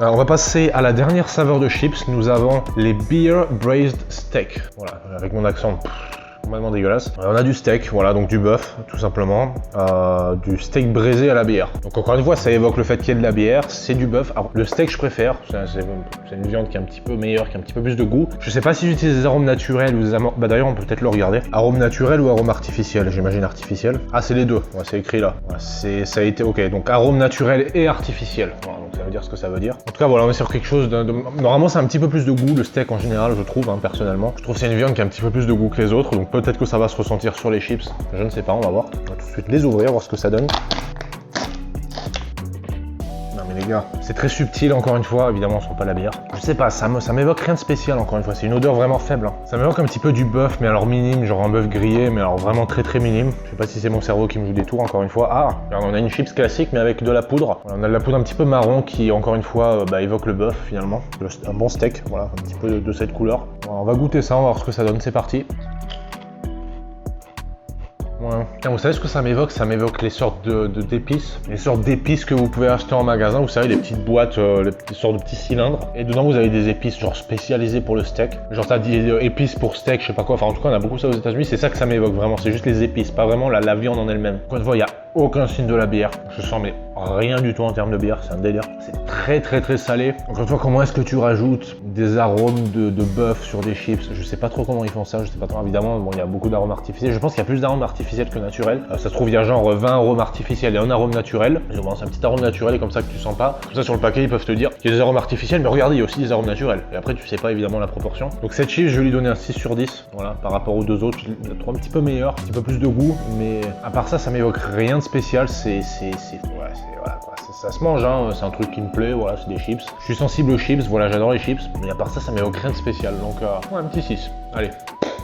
Alors, on va passer à la dernière saveur de chips. Nous avons les Beer Braised Steak. Voilà, avec mon accent complètement dégueulasse. On a du steak, voilà, donc du bœuf, tout simplement. Du steak braisé à la bière. Donc encore une fois, ça évoque le fait qu'il y ait de la bière, c'est du bœuf. Alors, le steak, je préfère. C'est une viande qui est un petit peu meilleure, qui a un petit peu plus de goût. Je sais pas si j'utilise des arômes naturels ou des arômes... Bah d'ailleurs, on peut peut-être le regarder. Arômes naturels ou arômes artificiels, j'imagine artificiels. Ah, c'est les deux. Ouais, c'est écrit là. Ouais, ça a été... Ok, donc arômes naturels et artificiels. Voilà, donc ça veut dire ce que ça veut dire. En tout cas, voilà, on est sur quelque chose de... Normalement, c'est un petit peu plus de goût, le steak en général, je trouve, hein, personnellement. Je trouve que c'est une viande qui a un petit peu plus de goût que les autres, donc peut-être que ça va se ressentir sur les chips. Je ne sais pas, on va voir. On va tout de suite les ouvrir, voir ce que ça donne. Non mais les gars, c'est très subtil encore une fois, évidemment on sent pas la bière. Je sais pas, ça m'évoque rien de spécial encore une fois, c'est une odeur vraiment faible. Hein. Ça m'évoque un petit peu du bœuf, mais alors minime, genre un bœuf grillé, mais alors vraiment très très minime. Je sais pas si c'est mon cerveau qui me joue des tours encore une fois. Ah, regarde, on a une chips classique mais avec de la poudre. Voilà, on a de la poudre un petit peu marron qui encore une fois évoque le bœuf finalement. Un bon steak, voilà, un petit peu de cette couleur. Voilà, on va goûter ça, on va voir ce que ça donne, c'est parti. Ouais. Tiens, vous savez ce que ça m'évoque? Ça m'évoque les sortes d'épices. Les sortes d'épices que vous pouvez acheter en magasin. Vous savez, les petites boîtes, les sortes de petits cylindres. Et dedans, vous avez des épices genre spécialisées pour le steak. Genre, ça dit épices pour steak, je sais pas quoi. Enfin, en tout cas, on a beaucoup ça aux États-Unis. C'est ça que ça m'évoque vraiment. C'est juste les épices, pas vraiment la viande en elle-même. Encore une fois, il n'y a aucun signe de la bière. Je sens mais rien du tout en termes de bière. C'est un délire. C'est très très très salé. Encore une fois, comment est-ce que tu rajoutes des arômes de bœuf sur des chips? Je sais pas trop comment ils font ça. Je sais pas trop. Évidemment, bon, il y a beaucoup d'arômes artificiels. Je pense qu'il y a plus d'arômes artificiels que naturels. Ça se trouve, il y a genre 20 arômes artificiels et un arôme naturel. Ils ont un petit arôme naturel et comme ça que tu sens pas. Comme ça, sur le paquet, ils peuvent te dire qu'il y a des arômes artificiels, mais regardez, il y a aussi des arômes naturels. Et après, tu sais pas évidemment la proportion. Donc, cette chips, je vais lui donner un 6 sur 10. Voilà, par rapport aux deux autres, je la trouve un petit peu meilleure, un petit peu plus de goût. Mais à part ça m'évoque rien de spécial. Voilà quoi. Ça se mange, hein. C'est un truc qui me plaît. Voilà, c'est des chips. Je suis sensible aux chips. Voilà, j'adore les chips. Mais à part ça m'évoque rien de spécial. Donc, ouais, un petit 6. Allez.